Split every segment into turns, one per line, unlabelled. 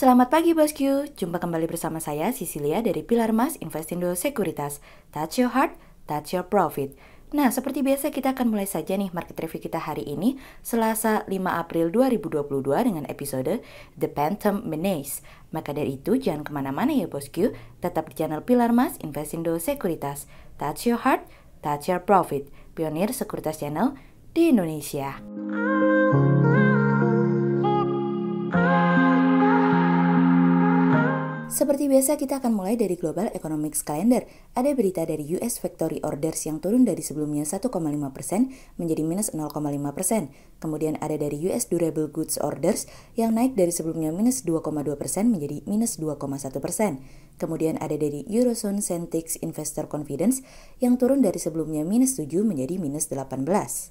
Selamat pagi bosku, jumpa kembali bersama saya Cecilia dari Pilar Mas Investindo Sekuritas. Touch your heart, touch your profit. Nah, seperti biasa kita akan mulai saja nih market review kita hari ini, Selasa 5 April 2022 dengan episode The Phantom Menace. Maka dari itu jangan kemana-mana ya bosku, tetap di channel Pilar Mas Investindo Sekuritas. Touch your heart, touch your profit. Pionir Sekuritas Channel di Indonesia. Seperti biasa kita akan mulai dari Global Economics Calendar. Ada berita dari US Factory Orders yang turun dari sebelumnya 1,5% menjadi minus 0,5%. Kemudian ada dari US Durable Goods Orders yang naik dari sebelumnya minus 2,2% menjadi minus 2,1%. Kemudian ada dari Eurozone Sentix Investor Confidence yang turun dari sebelumnya minus 7 menjadi minus 18.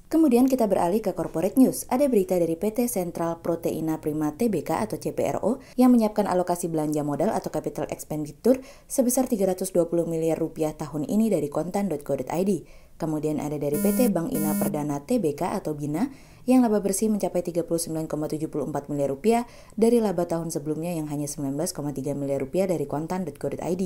Kemudian kita beralih ke corporate news. Ada berita dari PT Sentral Proteina Prima Tbk atau CPRO yang menyiapkan alokasi belanja modal atau capital expenditure sebesar 320 miliar rupiah tahun ini dari kontan.co.id. Kemudian ada dari PT Bank Ina Perdana Tbk atau BINA yang laba bersih mencapai 39,74 miliar rupiah dari laba tahun sebelumnya yang hanya 19,3 miliar rupiah dari kontan.co.id.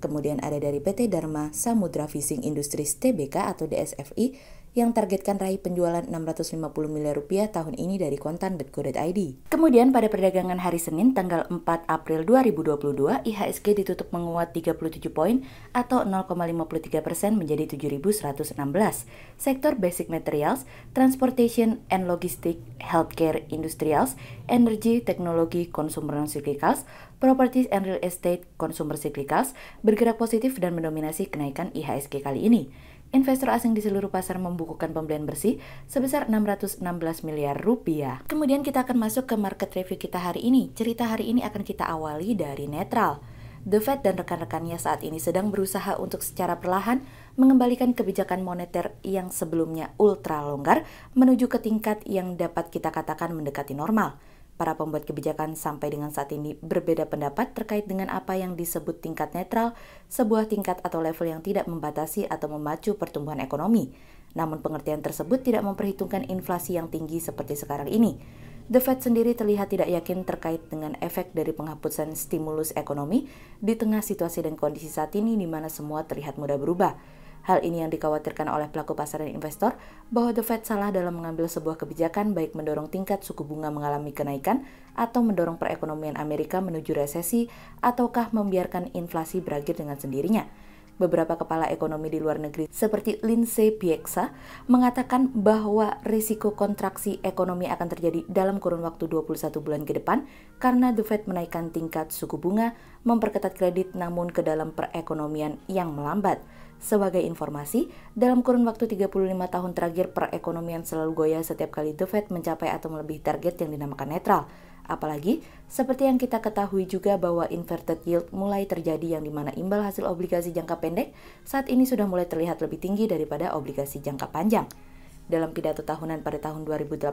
Kemudian ada dari PT Dharma Samudra Fishing Industries Tbk atau DSFI yang targetkan raih penjualan 650 miliar rupiah tahun ini dari kontan.co.id. Kemudian pada perdagangan hari Senin tanggal 4 April 2022, IHSG ditutup menguat 37 poin atau 0,53% menjadi 7.116. Sektor Basic Materials, Transportation and Logistics, Healthcare Industrials, Energy, Teknologi, Consumer Non-Cyclicals, Properties and Real Estate, Consumer Cyclicals bergerak positif dan mendominasi kenaikan IHSG kali ini. Investor asing di seluruh pasar membukukan pembelian bersih sebesar 616 miliar rupiah. Kemudian kita akan masuk ke market review kita hari ini. Cerita hari ini akan kita awali dari netral. The Fed dan rekan-rekannya saat ini sedang berusaha untuk secara perlahan mengembalikan kebijakan moneter yang sebelumnya ultra longgar menuju ke tingkat yang dapat kita katakan mendekati normal. Para pembuat kebijakan sampai dengan saat ini berbeda pendapat terkait dengan apa yang disebut tingkat netral, sebuah tingkat atau level yang tidak membatasi atau memacu pertumbuhan ekonomi. Namun pengertian tersebut tidak memperhitungkan inflasi yang tinggi seperti sekarang ini. The Fed sendiri terlihat tidak yakin terkait dengan efek dari penghapusan stimulus ekonomi di tengah situasi dan kondisi saat ini di mana semua terlihat mudah berubah. Hal ini yang dikhawatirkan oleh pelaku pasar dan investor bahwa The Fed salah dalam mengambil sebuah kebijakan baik mendorong tingkat suku bunga mengalami kenaikan atau mendorong perekonomian Amerika menuju resesi ataukah membiarkan inflasi berakhir dengan sendirinya. Beberapa kepala ekonomi di luar negeri seperti Lindsay Pieksa mengatakan bahwa risiko kontraksi ekonomi akan terjadi dalam kurun waktu 21 bulan ke depan karena The Fed menaikkan tingkat suku bunga, memperketat kredit namun ke dalam perekonomian yang melambat. Sebagai informasi, dalam kurun waktu 35 tahun terakhir perekonomian selalu goyah setiap kali The Fed mencapai atau melebihi target yang dinamakan netral. Apalagi, seperti yang kita ketahui juga bahwa inverted yield mulai terjadi yang dimana imbal hasil obligasi jangka pendek saat ini sudah mulai terlihat lebih tinggi daripada obligasi jangka panjang. Dalam pidato tahunan pada tahun 2018,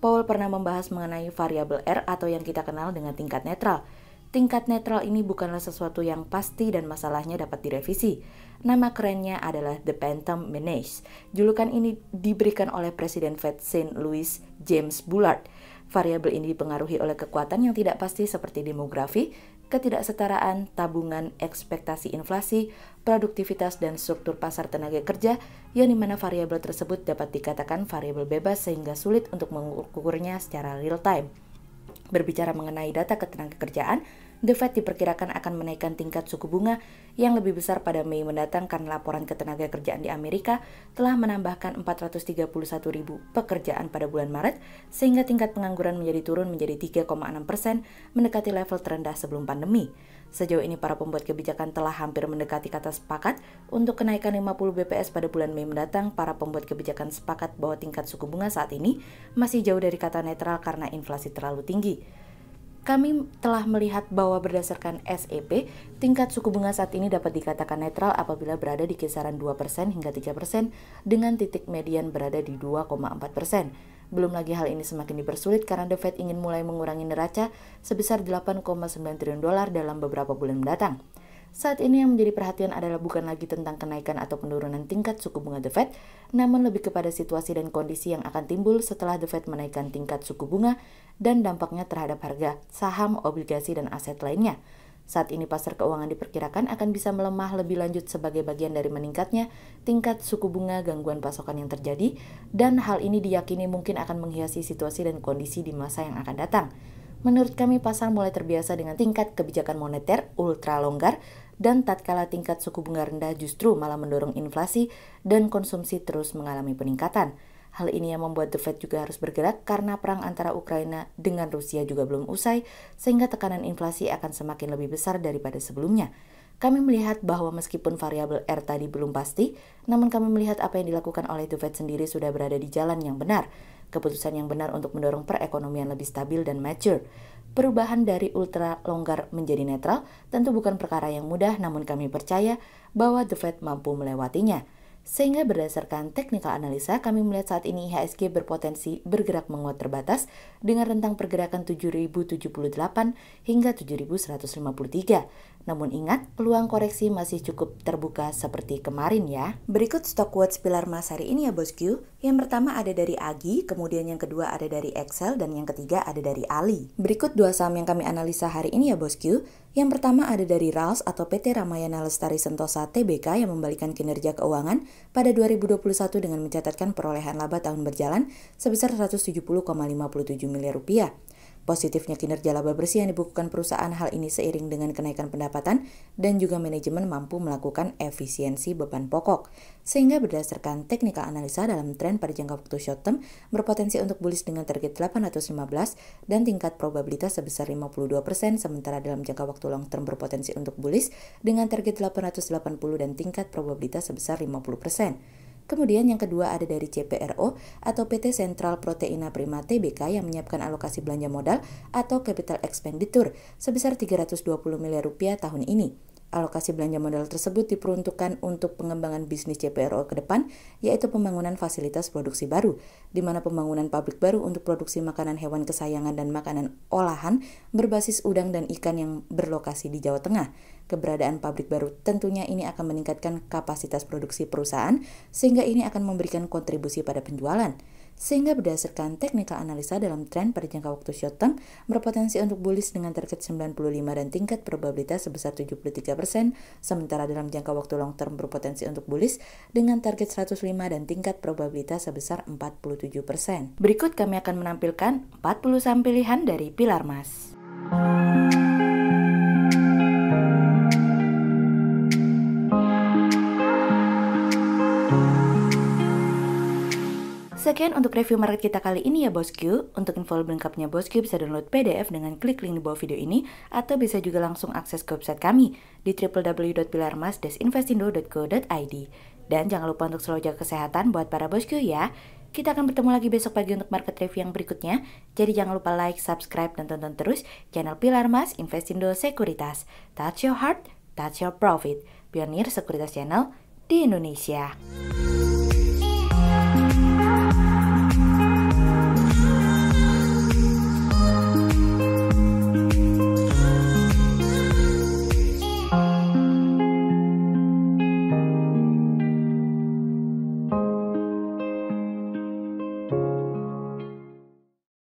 Powell pernah membahas mengenai variabel R atau yang kita kenal dengan tingkat netral. Tingkat netral ini bukanlah sesuatu yang pasti dan masalahnya dapat direvisi. Nama kerennya adalah The Phantom Menace. Julukan ini diberikan oleh Presiden Fed St. Louis James Bullard. Variabel ini dipengaruhi oleh kekuatan yang tidak pasti seperti demografi, ketidaksetaraan, tabungan, ekspektasi inflasi, produktivitas, dan struktur pasar tenaga kerja, yang dimana variabel tersebut dapat dikatakan variabel bebas sehingga sulit untuk mengukurnya secara real time. Berbicara mengenai data ketenagakerjaan, The Fed diperkirakan akan menaikkan tingkat suku bunga yang lebih besar pada Mei mendatang karena laporan ketenagakerjaan di Amerika telah menambahkan 431.000 pekerjaan pada bulan Maret, sehingga tingkat pengangguran turun menjadi 3,6%, mendekati level terendah sebelum pandemi. Sejauh ini para pembuat kebijakan telah hampir mendekati kata sepakat untuk kenaikan 50 BPS pada bulan Mei mendatang. Para pembuat kebijakan sepakat bahwa tingkat suku bunga saat ini masih jauh dari kata netral karena inflasi terlalu tinggi. Kami telah melihat bahwa berdasarkan SEP, tingkat suku bunga saat ini dapat dikatakan netral apabila berada di kisaran 2% hingga 3% dengan titik median berada di 2,4%. Belum lagi hal ini semakin dipersulit karena The Fed ingin mulai mengurangi neraca sebesar $8,9 triliun dalam beberapa bulan mendatang. Saat ini yang menjadi perhatian adalah bukan lagi tentang kenaikan atau penurunan tingkat suku bunga The Fed, namun lebih kepada situasi dan kondisi yang akan timbul setelah The Fed menaikkan tingkat suku bunga dan dampaknya terhadap harga saham, obligasi, dan aset lainnya. Saat ini pasar keuangan diperkirakan akan bisa melemah lebih lanjut sebagai bagian dari meningkatnya tingkat suku bunga, gangguan pasokan yang terjadi, dan hal ini diyakini mungkin akan menghiasi situasi dan kondisi di masa yang akan datang. Menurut kami, pasar mulai terbiasa dengan tingkat kebijakan moneter ultra longgar dan tatkala tingkat suku bunga rendah justru malah mendorong inflasi dan konsumsi terus mengalami peningkatan. Hal ini yang membuat The Fed juga harus bergerak karena perang antara Ukraina dengan Rusia juga belum usai, sehingga tekanan inflasi akan semakin lebih besar daripada sebelumnya. Kami melihat bahwa meskipun variabel R tadi belum pasti, namun kami melihat apa yang dilakukan oleh The Fed sendiri sudah berada di jalan yang benar. Keputusan yang benar untuk mendorong perekonomian lebih stabil dan mature. Perubahan dari ultra longgar menjadi netral tentu bukan perkara yang mudah, namun kami percaya bahwa The Fed mampu melewatinya. Sehingga berdasarkan technical analisa, kami melihat saat ini IHSG berpotensi bergerak menguat terbatas dengan rentang pergerakan 7.078 hingga 7.153. Namun ingat, peluang koreksi masih cukup terbuka seperti kemarin ya. Berikut stock quotes pilar emas hari ini ya bosku. Yang pertama ada dari Agi, kemudian yang kedua ada dari Excel, dan yang ketiga ada dari Ali. Berikut dua saham yang kami analisa hari ini ya bosku. Yang pertama ada dari RALS atau PT Ramayana Lestari Sentosa Tbk yang membalikan kinerja keuangan pada 2021 dengan mencatatkan perolehan laba tahun berjalan sebesar 170,57 miliar rupiah. Positifnya kinerja laba bersih yang dibukukan perusahaan, hal ini seiring dengan kenaikan pendapatan dan juga manajemen mampu melakukan efisiensi beban pokok. Sehingga berdasarkan teknikal analisa dalam tren pada jangka waktu short term berpotensi untuk bullish dengan target 815 dan tingkat probabilitas sebesar 52%, sementara dalam jangka waktu long term berpotensi untuk bullish dengan target 880 dan tingkat probabilitas sebesar 50%. Kemudian yang kedua ada dari CPRO atau PT Sentral Proteina Prima Tbk yang menyiapkan alokasi belanja modal atau capital expenditure sebesar 320 miliar rupiah tahun ini. Alokasi belanja modal tersebut diperuntukkan untuk pengembangan bisnis CPRO ke depan, yaitu pembangunan fasilitas produksi baru, di mana pembangunan pabrik baru untuk produksi makanan hewan kesayangan dan makanan olahan berbasis udang dan ikan yang berlokasi di Jawa Tengah. Keberadaan pabrik baru tentunya ini akan meningkatkan kapasitas produksi perusahaan, sehingga ini akan memberikan kontribusi pada penjualan. Sehingga berdasarkan teknikal analisa dalam tren pada jangka waktu short term berpotensi untuk bullish dengan target 95 dan tingkat probabilitas sebesar 73%, sementara dalam jangka waktu long term berpotensi untuk bullish dengan target 105 dan tingkat probabilitas sebesar 47%. Berikut kami akan menampilkan 40 saham pilihan dari pilar emas. Sekian untuk review market kita kali ini ya bosku. Untuk info lengkapnya bosku bisa download PDF dengan klik link di bawah video ini, atau bisa juga langsung akses ke website kami di www.pilarmas-investindo.co.id. Dan jangan lupa untuk selalu jaga kesehatan buat para bosku ya. Kita akan bertemu lagi besok pagi untuk market review yang berikutnya. Jadi jangan lupa like, subscribe, dan tonton terus channel Pilar Mas Investindo Sekuritas. Touch your heart, touch your profit. Pionir Sekuritas Channel di Indonesia.